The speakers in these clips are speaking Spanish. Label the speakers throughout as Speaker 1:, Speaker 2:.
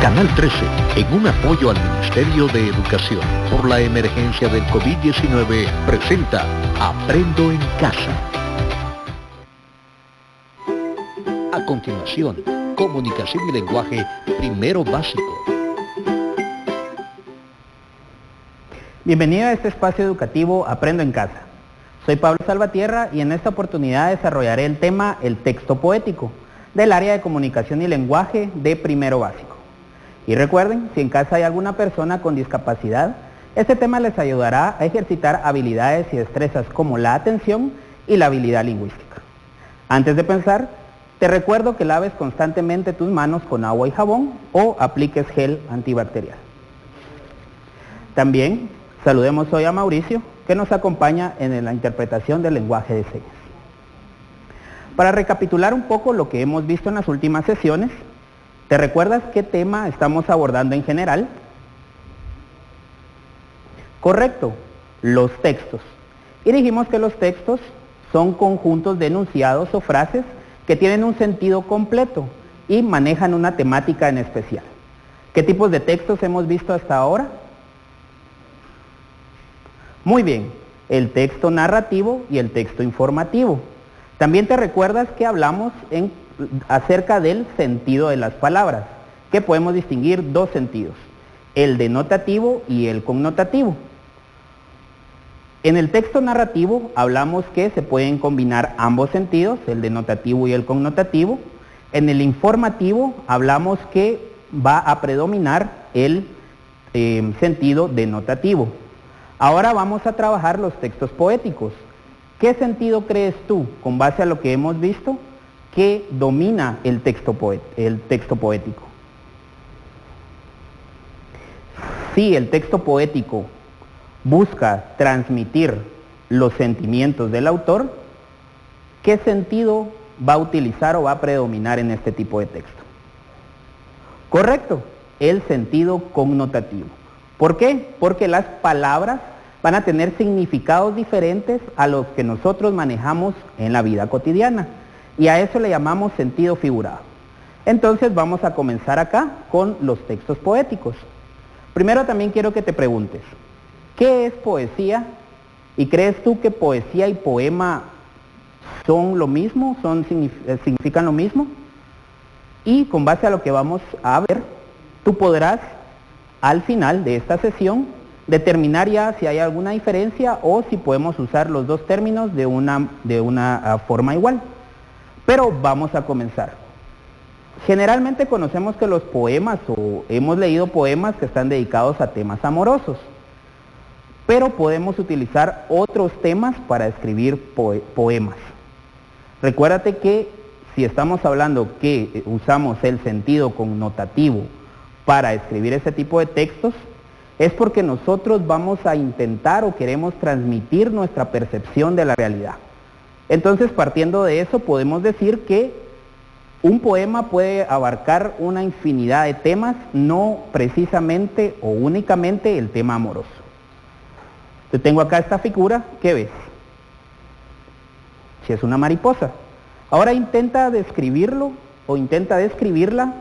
Speaker 1: Canal 13, en un apoyo al Ministerio de Educación por la emergencia del COVID-19, presenta Aprendo en Casa. A continuación, comunicación y lenguaje primero básico.
Speaker 2: Bienvenido a este espacio educativo Aprendo en Casa. Soy Pablo Salvatierra y en esta oportunidad desarrollaré el tema El texto poético del área de comunicación y lenguaje de primero básico. Y recuerden, si en casa hay alguna persona con discapacidad, este tema les ayudará a ejercitar habilidades y destrezas como la atención y la habilidad lingüística. Antes de pensar, te recuerdo que laves constantemente tus manos con agua y jabón o apliques gel antibacterial. También saludemos hoy a Mauricio, que nos acompaña en la interpretación del lenguaje de señas. Para recapitular un poco lo que hemos visto en las últimas sesiones, ¿te recuerdas qué tema estamos abordando en general? Correcto, los textos. Y dijimos que los textos son conjuntos de enunciados o frases que tienen un sentido completo y manejan una temática en especial. ¿Qué tipos de textos hemos visto hasta ahora? Muy bien, el texto narrativo y el texto informativo. También te recuerdas que hablamos acerca del sentido de las palabras, que podemos distinguir dos sentidos, el denotativo y el connotativo. En el texto narrativo hablamos que se pueden combinar ambos sentidos, el denotativo y el connotativo. En el informativo hablamos que va a predominar el sentido denotativo. Ahora vamos a trabajar los textos poéticos. ¿Qué sentido crees tú, con base a lo que hemos visto, que domina el texto poético? Si el texto poético busca transmitir los sentimientos del autor, ¿qué sentido va a utilizar o va a predominar en este tipo de texto? Correcto, el sentido connotativo. ¿Por qué? Porque las palabras van a tener significados diferentes a los que nosotros manejamos en la vida cotidiana. Y a eso le llamamos sentido figurado. Entonces vamos a comenzar acá con los textos poéticos. Primero también quiero que te preguntes, ¿qué es poesía? ¿Y crees tú que poesía y poema son lo mismo? ¿Significan lo mismo? Y con base a lo que vamos a ver, tú podrás al final de esta sesión determinar ya si hay alguna diferencia o si podemos usar los dos términos de una forma igual. Pero vamos a comenzar. Generalmente conocemos que los poemas, o hemos leído poemas que están dedicados a temas amorosos, pero podemos utilizar otros temas para escribir poemas. Recuérdate que si estamos hablando que usamos el sentido connotativo para escribir ese tipo de textos, es porque nosotros vamos a intentar o queremos transmitir nuestra percepción de la realidad. Entonces, partiendo de eso, podemos decir que un poema puede abarcar una infinidad de temas, no precisamente o únicamente el tema amoroso. Yo tengo acá esta figura, ¿qué ves? Si es una mariposa. Ahora intenta describirlo o intenta describirla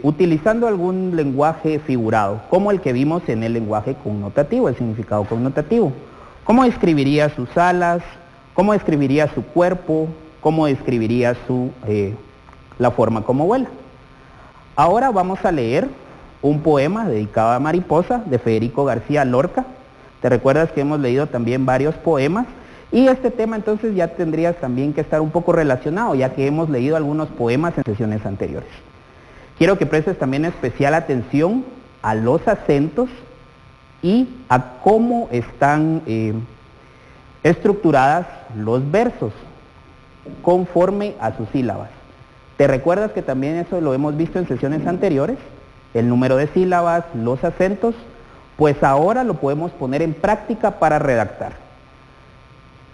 Speaker 2: utilizando algún lenguaje figurado, como el que vimos en el lenguaje connotativo, el significado connotativo. ¿Cómo describiría sus alas? ¿Cómo describiría su cuerpo? ¿Cómo describiría la forma como vuela? Ahora vamos a leer un poema dedicado a mariposa de Federico García Lorca. Te recuerdas que hemos leído también varios poemas y este tema entonces ya tendrías también que estar un poco relacionado, ya que hemos leído algunos poemas en sesiones anteriores. Quiero que prestes también especial atención a los acentos y a cómo están estructuradas los versos conforme a sus sílabas. ¿Te recuerdas que también eso lo hemos visto en sesiones anteriores? El número de sílabas, los acentos, pues ahora lo podemos poner en práctica para redactar.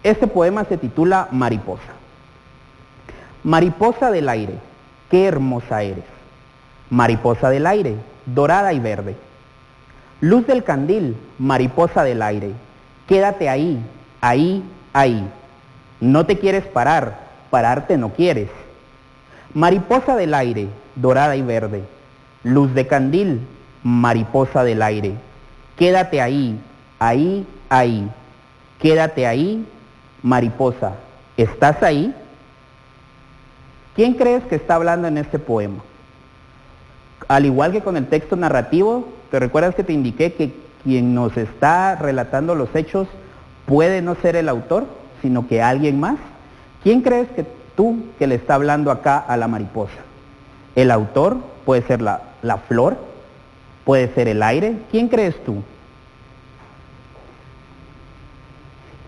Speaker 2: Este poema se titula Mariposa. Mariposa del aire, qué hermosa eres. Mariposa del aire, dorada y verde. Luz del candil, mariposa del aire, quédate ahí, ahí, ahí. No te quieres parar, pararte no quieres. Mariposa del aire, dorada y verde. Luz de candil, mariposa del aire. Quédate ahí, ahí, ahí. Quédate ahí, mariposa. ¿Estás ahí? ¿Quién crees que está hablando en este poema? Al igual que con el texto narrativo, ¿te recuerdas que te indiqué que quien nos está relatando los hechos puede no ser el autor, sino que alguien más? ¿Quién crees que tú que le está hablando acá a la mariposa? ¿El autor? ¿Puede ser la flor? ¿Puede ser el aire? ¿Quién crees tú?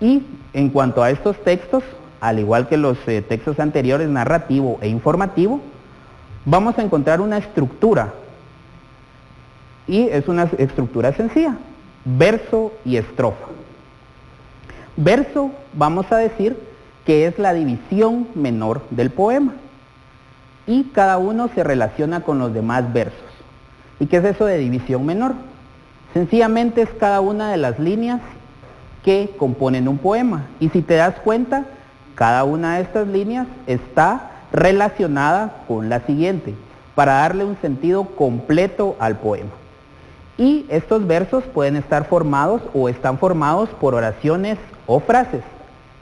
Speaker 2: Y en cuanto a estos textos, al igual que los textos anteriores, narrativo e informativo, vamos a encontrar una estructura. Y es una estructura sencilla, verso y estrofa. Verso, vamos a decir, que es la división menor del poema. Y cada uno se relaciona con los demás versos. ¿Y qué es eso de división menor? Sencillamente es cada una de las líneas que componen un poema. Y si te das cuenta, cada una de estas líneas está relacionada con la siguiente, para darle un sentido completo al poema. Y estos versos pueden estar formados o están formados por oraciones o frases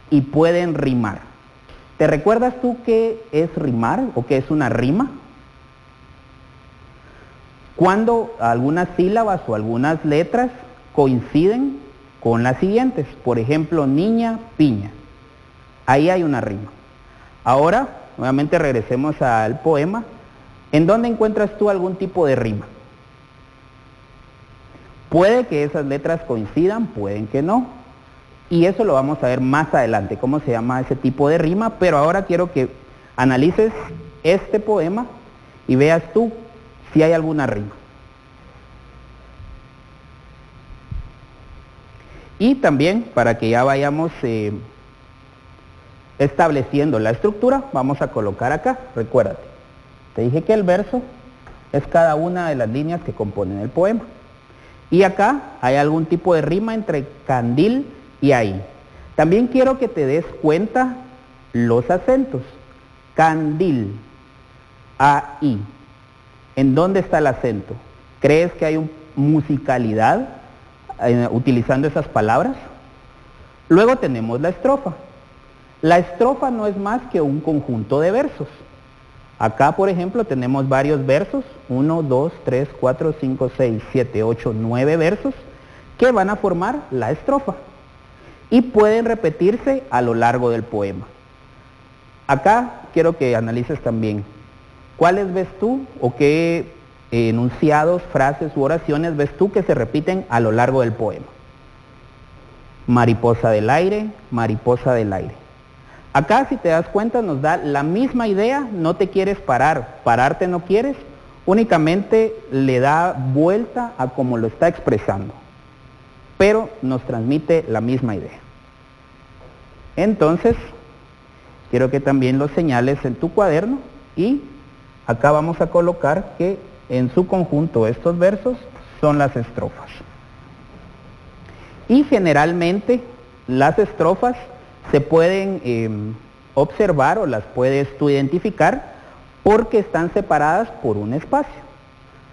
Speaker 2: y pueden rimar. ¿Te recuerdas tú qué es rimar o qué es una rima? Cuando algunas sílabas o algunas letras coinciden con las siguientes. Por ejemplo, niña, piña. Ahí hay una rima. Ahora, nuevamente regresemos al poema. ¿En dónde encuentras tú algún tipo de rima? Puede que esas letras coincidan, pueden que no. Y eso lo vamos a ver más adelante, cómo se llama ese tipo de rima, pero ahora quiero que analices este poema y veas tú si hay alguna rima. Y también, para que ya vayamos estableciendo la estructura, vamos a colocar acá, recuérdate, te dije que el verso es cada una de las líneas que componen el poema. Y acá hay algún tipo de rima entre candil y ahí. También quiero que te des cuenta los acentos. Candil, ahí. ¿En dónde está el acento? ¿Crees que hay musicalidad utilizando esas palabras? Luego tenemos la estrofa. La estrofa no es más que un conjunto de versos. Acá, por ejemplo, tenemos varios versos, 1, 2, 3, 4, 5, 6, 7, 8, 9 versos, que van a formar la estrofa. Y pueden repetirse a lo largo del poema. Acá quiero que analices también, ¿cuáles ves tú o qué enunciados, frases u oraciones ves tú que se repiten a lo largo del poema? Mariposa del aire, mariposa del aire. Acá, si te das cuenta, nos da la misma idea, no te quieres parar, pararte no quieres, únicamente le da vuelta a cómo lo está expresando, pero nos transmite la misma idea. Entonces, quiero que también lo señales en tu cuaderno y acá vamos a colocar que en su conjunto estos versos son las estrofas. Y generalmente las estrofas se pueden observar o las puedes tú identificar porque están separadas por un espacio.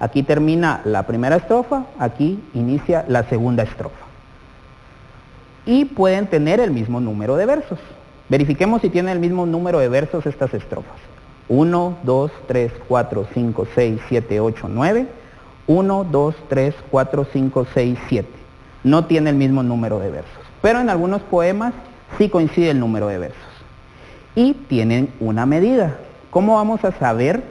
Speaker 2: Aquí termina la primera estrofa, aquí inicia la segunda estrofa. Y pueden tener el mismo número de versos. Verifiquemos si tienen el mismo número de versos estas estrofas. 1, 2, 3, 4, 5, 6, 7, 8, 9. 1, 2, 3, 4, 5, 6, 7. No tiene el mismo número de versos. Pero en algunos poemas sí coincide el número de versos. Y tienen una medida. ¿Cómo vamos a saber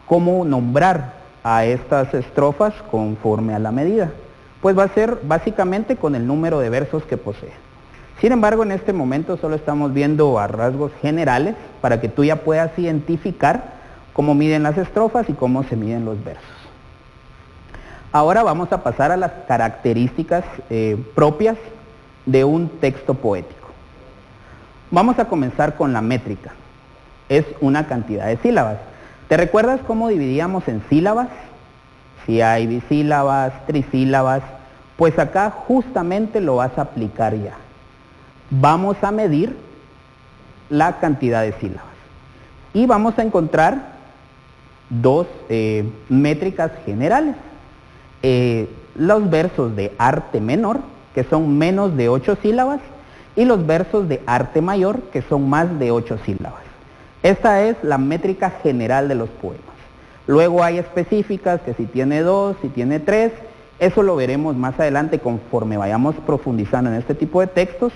Speaker 2: cómo nombrar a estas estrofas conforme a la medida? Pues va a ser básicamente con el número de versos que posee. Sin embargo, en este momento solo estamos viendo a rasgos generales para que tú ya puedas identificar cómo miden las estrofas y cómo se miden los versos. Ahora vamos a pasar a las características propias de un texto poético. Vamos a comenzar con la métrica. Es una cantidad de sílabas. ¿Te recuerdas cómo dividíamos en sílabas? Si hay bisílabas, trisílabas, pues acá justamente lo vas a aplicar ya. Vamos a medir la cantidad de sílabas. Y vamos a encontrar dos métricas generales. Los versos de arte menor, que son menos de 8 sílabas, y los versos de arte mayor, que son más de 8 sílabas. Esta es la métrica general de los poemas. Luego hay específicas, que si tiene 2, si tiene 3, eso lo veremos más adelante conforme vayamos profundizando en este tipo de textos,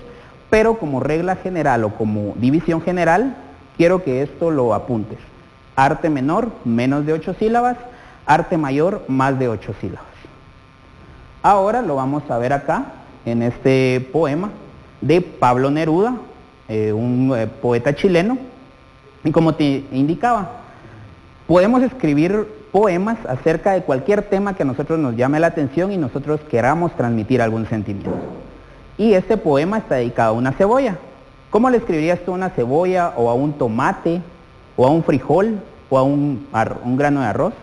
Speaker 2: pero como regla general o como división general, quiero que esto lo apuntes. Arte menor, menos de 8 sílabas, arte mayor, más de 8 sílabas. Ahora lo vamos a ver acá, en este poema de Pablo Neruda, un poeta chileno, y como te indicaba, podemos escribir poemas acerca de cualquier tema que a nosotros nos llame la atención y nosotros queramos transmitir algún sentimiento. Y este poema está dedicado a una cebolla. ¿Cómo le escribirías tú a una cebolla, o a un tomate, o a un frijol, o a un grano de arroz?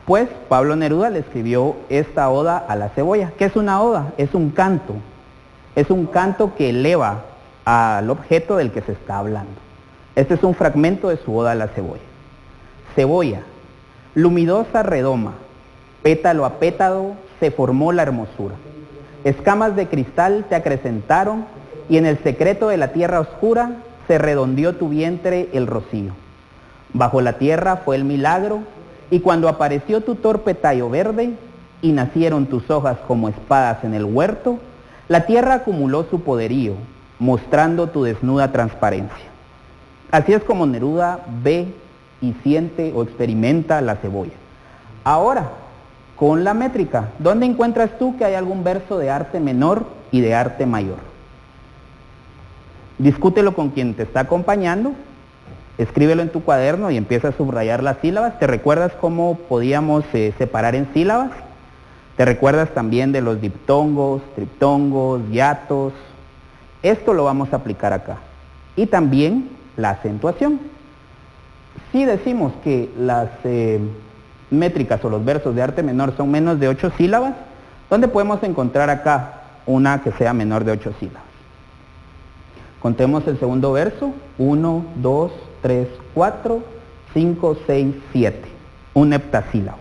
Speaker 2: Pues Pablo Neruda le escribió esta oda a la cebolla. ¿Qué es una oda? Es un canto. Es un canto que eleva al objeto del que se está hablando. Este es un fragmento de su oda a la cebolla. Cebolla, lumidosa redoma, pétalo a pétalo se formó la hermosura. Escamas de cristal te acrecentaron y en el secreto de la tierra oscura se redondeó tu vientre el rocío. Bajo la tierra fue el milagro y cuando apareció tu torpe tallo verde y nacieron tus hojas como espadas en el huerto, la tierra acumuló su poderío, mostrando tu desnuda transparencia. Así es como Neruda ve y siente o experimenta la cebolla. Ahora, con la métrica, ¿dónde encuentras tú que hay algún verso de arte menor y de arte mayor? Discútelo con quien te está acompañando, escríbelo en tu cuaderno y empieza a subrayar las sílabas. ¿Te recuerdas cómo podíamos separar en sílabas? ¿Te recuerdas también de los diptongos, triptongos, hiatos? Esto lo vamos a aplicar acá. Y también la acentuación. Si decimos que las métricas o los versos de arte menor son menos de 8 sílabas, ¿dónde podemos encontrar acá una que sea menor de 8 sílabas? Contemos el segundo verso. 1, 2, 3, 4, 5, 6, 7. Un heptasílabo.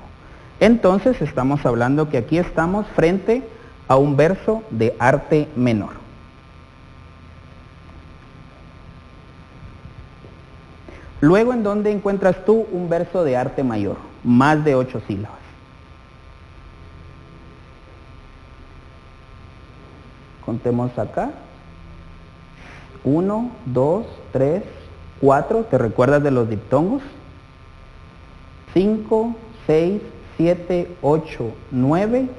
Speaker 2: Entonces estamos hablando que aquí estamos frente a un verso de arte menor. Luego, ¿en dónde encuentras tú un verso de arte mayor? Más de 8 sílabas. Contemos acá. 1, 2, 3, 4. ¿Te recuerdas de los diptongos? 5, 6, 7, 8, 9.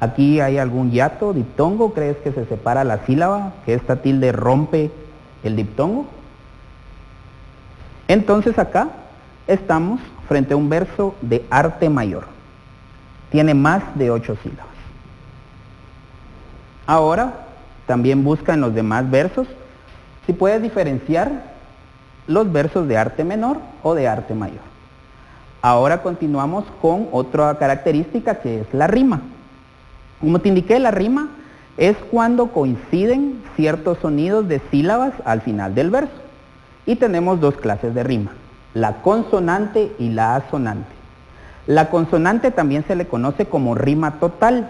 Speaker 2: Aquí hay algún hiato, diptongo. ¿Crees que se separa la sílaba? ¿Que esta tilde rompe el diptongo? Entonces acá estamos frente a un verso de arte mayor. Tiene más de 8 sílabas. Ahora, también busca en los demás versos si puedes diferenciar los versos de arte menor o de arte mayor. Ahora continuamos con otra característica que es la rima. Como te indiqué, la rima es cuando coinciden ciertos sonidos de sílabas al final del verso. Y tenemos dos clases de rima, la consonante y la asonante. La consonante también se le conoce como rima total,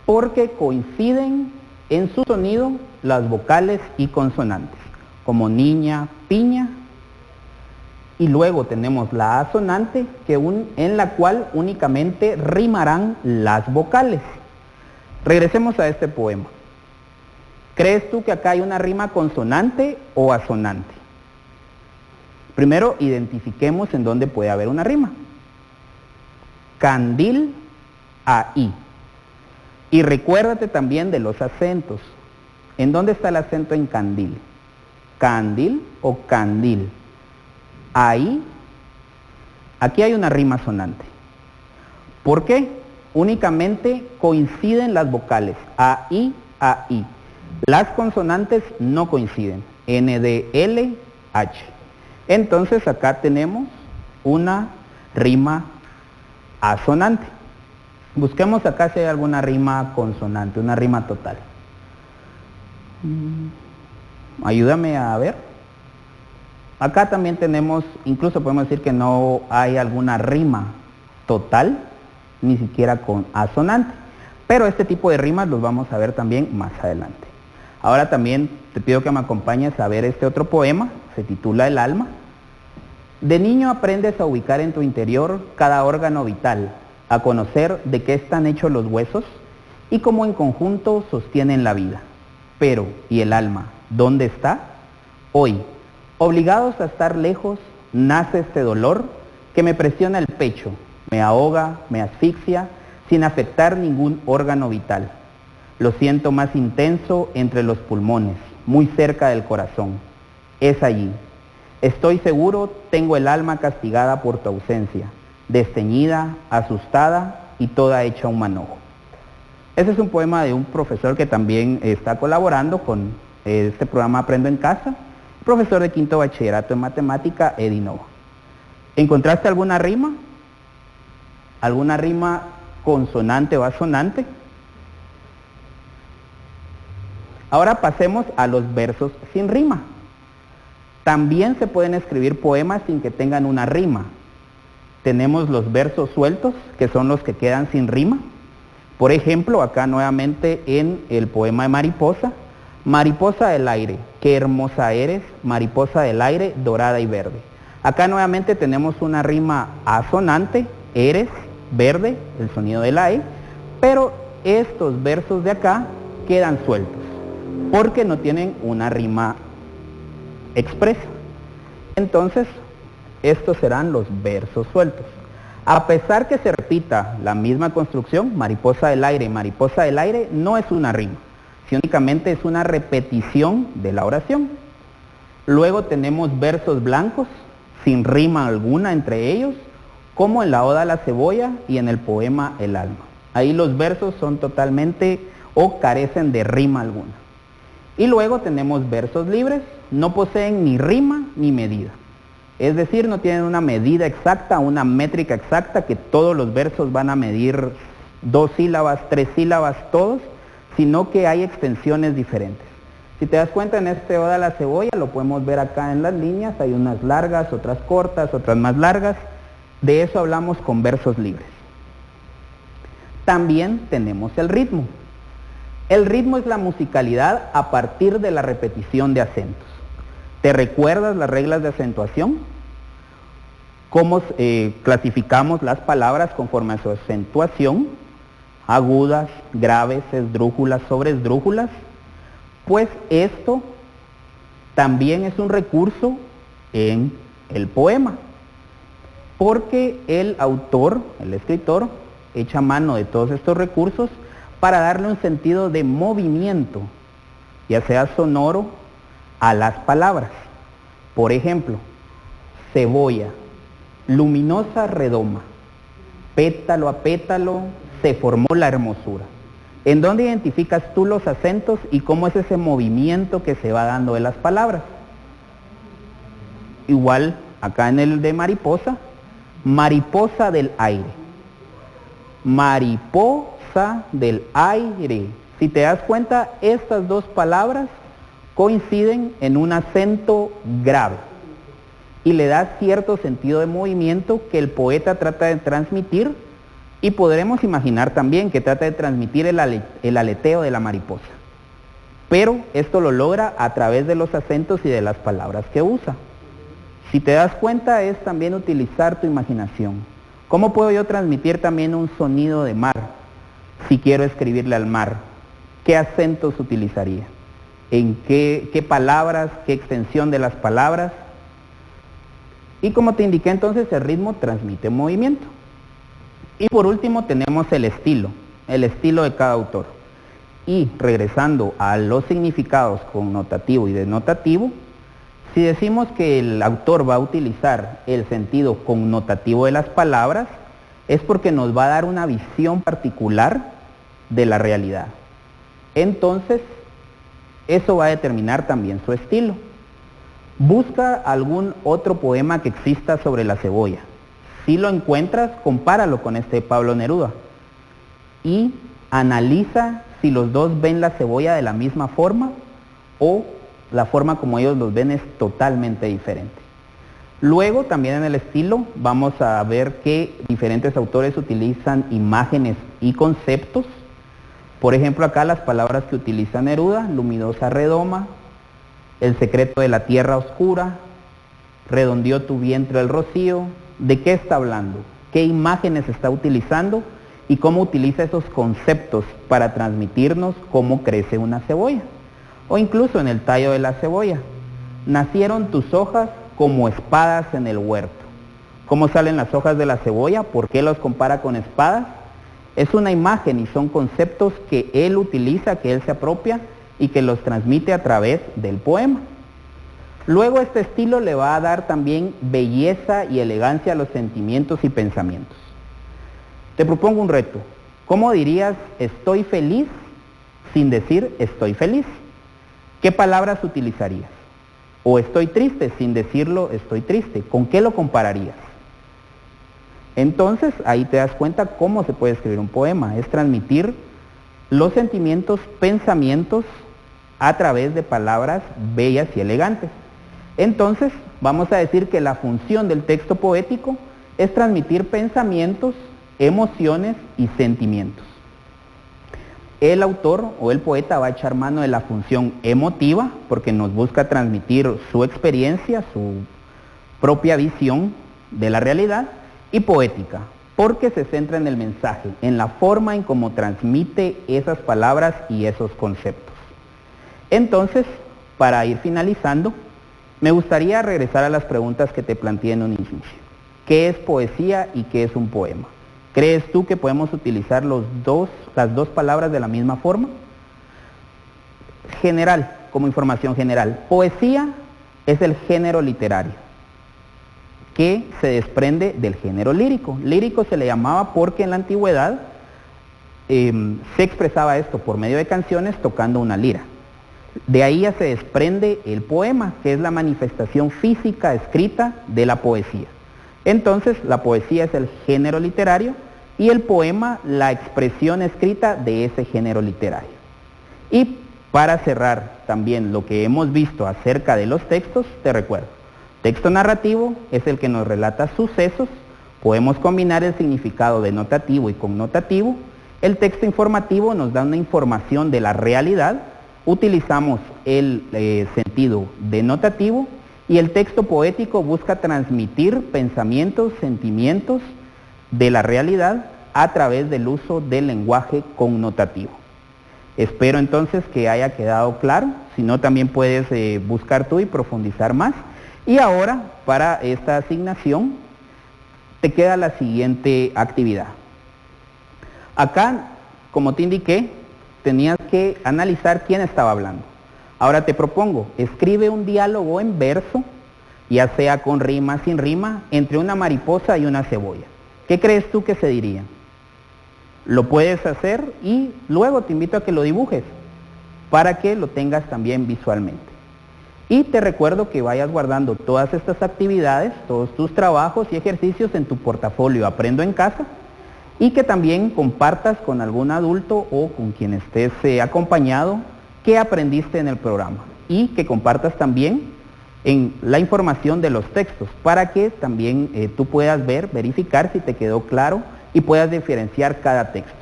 Speaker 2: porque coinciden en su sonido las vocales y consonantes, como niña, piña. Y luego tenemos la asonante, en la cual únicamente rimarán las vocales. Regresemos a este poema. ¿Crees tú que acá hay una rima consonante o asonante? Primero, identifiquemos en dónde puede haber una rima. Candil, ahí. Y recuérdate también de los acentos. ¿En dónde está el acento en candil? ¿Candil o candil? Ahí. Aquí hay una rima sonante. ¿Por qué? Únicamente coinciden las vocales. Ahí, ahí. Las consonantes no coinciden. N, D, L, H. Entonces acá tenemos una rima asonante. Busquemos acá si hay alguna rima consonante, una rima total. Ayúdame a ver. Acá también tenemos, incluso podemos decir que no hay alguna rima total, ni siquiera con asonante. Pero este tipo de rimas los vamos a ver también más adelante. Ahora también te pido que me acompañes a ver este otro poema, se titula El alma. De niño aprendes a ubicar en tu interior cada órgano vital, a conocer de qué están hechos los huesos y cómo en conjunto sostienen la vida. Pero, ¿y el alma? ¿Dónde está? Hoy, obligados a estar lejos, nace este dolor que me presiona el pecho, me ahoga, me asfixia, sin afectar ningún órgano vital. Lo siento más intenso entre los pulmones, muy cerca del corazón. Es allí. Estoy seguro, tengo el alma castigada por tu ausencia, desteñida, asustada y toda hecha un manojo. Ese es un poema de un profesor que también está colaborando con este programa Aprendo en Casa, profesor de quinto bachillerato en matemática, Eddie Nova. ¿Encontraste alguna rima? ¿Alguna rima consonante o asonante? Ahora pasemos a los versos sin rima. También se pueden escribir poemas sin que tengan una rima. Tenemos los versos sueltos, que son los que quedan sin rima. Por ejemplo, acá nuevamente en el poema de Mariposa. Mariposa del aire, qué hermosa eres, mariposa del aire, dorada y verde. Acá nuevamente tenemos una rima asonante, eres, verde, el sonido de la E, pero estos versos de acá quedan sueltos, porque no tienen una rima expresa. Entonces, estos serán los versos sueltos. A pesar que se repita la misma construcción, mariposa del aire, mariposa del aire, no es una rima, sino únicamente es una repetición de la oración. Luego tenemos versos blancos, sin rima alguna entre ellos, como en la Oda a la cebolla y en el poema El alma. Ahí los versos son totalmente o carecen de rima alguna. Y luego tenemos versos libres, no poseen ni rima ni medida. Es decir, no tienen una medida exacta, una métrica exacta, que todos los versos van a medir 2 sílabas, 3 sílabas, todos, sino que hay extensiones diferentes. Si te das cuenta, en este Oda a la cebolla, lo podemos ver acá en las líneas, hay unas largas, otras cortas, otras más largas. De eso hablamos con versos libres. También tenemos el ritmo. El ritmo es la musicalidad a partir de la repetición de acentos. ¿Te recuerdas las reglas de acentuación? ¿Cómo clasificamos las palabras conforme a su acentuación? Agudas, graves, esdrújulas, sobreesdrújulas. Pues esto también es un recurso en el poema, porque el autor, el escritor, echa mano de todos estos recursos para darle un sentido de movimiento, ya sea sonoro, a las palabras. Por ejemplo, cebolla, luminosa redoma, pétalo a pétalo se formó la hermosura. ¿En dónde identificas tú los acentos y cómo es ese movimiento que se va dando de las palabras? Igual, acá en el de mariposa, mariposa del aire. Mariposa del aire. Si te das cuenta, estas dos palabras coinciden en un acento grave y le da cierto sentido de movimiento que el poeta trata de transmitir, y podremos imaginar también que trata de transmitir el aleteo de la mariposa. Pero esto lo logra a través de los acentos y de las palabras que usa. Si te das cuenta, es también utilizar tu imaginación. ¿Cómo puedo yo transmitir también un sonido de mar si quiero escribirle al mar? ¿Qué acentos utilizaría? ¿En qué palabras? ¿Qué extensión de las palabras? Y como te indiqué entonces, el ritmo transmite movimiento. Y por último tenemos el estilo de cada autor. Y regresando a los significados connotativo y denotativo, si decimos que el autor va a utilizar el sentido connotativo de las palabras, es porque nos va a dar una visión particular de la realidad. Entonces, eso va a determinar también su estilo. Busca algún otro poema que exista sobre la cebolla. Si lo encuentras, compáralo con este de Pablo Neruda y analiza si los dos ven la cebolla de la misma forma o la forma como ellos los ven es totalmente diferente. Luego, también en el estilo, vamos a ver que diferentes autores utilizan imágenes y conceptos. Por ejemplo, acá las palabras que utiliza Neruda: luminosa redoma, el secreto de la tierra oscura, redondeó tu vientre el rocío. ¿De qué está hablando? ¿Qué imágenes está utilizando? Y cómo utiliza esos conceptos para transmitirnos cómo crece una cebolla. O incluso en el tallo de la cebolla: nacieron tus hojas como espadas en el huerto. ¿Cómo salen las hojas de la cebolla? ¿Por qué los compara con espadas? Es una imagen y son conceptos que él utiliza, que él se apropia y que los transmite a través del poema. Luego, este estilo le va a dar también belleza y elegancia a los sentimientos y pensamientos. Te propongo un reto. ¿Cómo dirías estoy feliz sin decir estoy feliz? ¿Qué palabras utilizarías? O estoy triste sin decirlo estoy triste. ¿Con qué lo compararías? Entonces, ahí te das cuenta cómo se puede escribir un poema. Es transmitir los sentimientos, pensamientos a través de palabras bellas y elegantes. Entonces, vamos a decir que la función del texto poético es transmitir pensamientos, emociones y sentimientos. El autor o el poeta va a echar mano de la función emotiva porque nos busca transmitir su experiencia, su propia visión de la realidad, y poética porque se centra en el mensaje, en la forma en cómo transmite esas palabras y esos conceptos. Entonces, para ir finalizando, me gustaría regresar a las preguntas que te planteé en un inicio. ¿Qué es poesía y qué es un poema? ¿Crees tú que podemos utilizar las dos palabras de la misma forma? General, como información general. Poesía es el género literario que se desprende del género lírico. Lírico se le llamaba porque en la antigüedad se expresaba esto por medio de canciones tocando una lira. De ahí ya se desprende el poema, que es la manifestación física escrita de la poesía. Entonces, la poesía es el género literario y el poema la expresión escrita de ese género literario. Y para cerrar también lo que hemos visto acerca de los textos, te recuerdo: texto narrativo es el que nos relata sucesos, podemos combinar el significado denotativo y connotativo. El texto informativo nos da una información de la realidad, utilizamos el sentido denotativo, y el texto poético busca transmitir pensamientos, sentimientos de la realidad a través del uso del lenguaje connotativo. Espero entonces que haya quedado claro, si no también puedes buscar tú y profundizar más. Y ahora, para esta asignación, te queda la siguiente actividad. Acá, como te indiqué, tenías que analizar quién estaba hablando. Ahora te propongo, escribe un diálogo en verso, ya sea con rima, sin rima, entre una mariposa y una cebolla. ¿Qué crees tú que se diría? Lo puedes hacer y luego te invito a que lo dibujes para que lo tengas también visualmente. Y te recuerdo que vayas guardando todas estas actividades, todos tus trabajos y ejercicios en tu portafolio Aprendo en Casa, y que también compartas con algún adulto o con quien estés acompañado qué aprendiste en el programa, y que compartas también en la información de los textos para que también tú puedas verificar si te quedó claro y puedas diferenciar cada texto.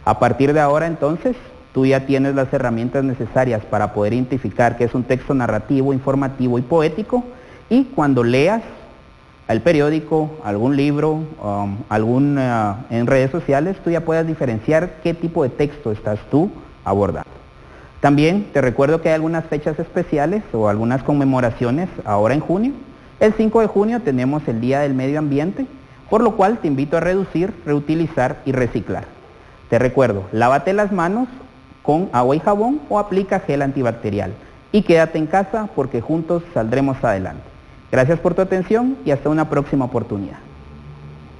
Speaker 2: A partir de ahora entonces, tú ya tienes las herramientas necesarias para poder identificar qué es un texto narrativo, informativo y poético, y cuando leas el periódico, algún libro, en redes sociales, tú ya puedas diferenciar qué tipo de texto estás tú abordando. También te recuerdo que hay algunas fechas especiales o algunas conmemoraciones ahora en junio. El 5 de junio tenemos el Día del Medio Ambiente, por lo cual te invito a reducir, reutilizar y reciclar. Te recuerdo, lávate las manos con agua y jabón o aplica gel antibacterial. Y quédate en casa porque juntos saldremos adelante. Gracias por tu atención y hasta una próxima oportunidad.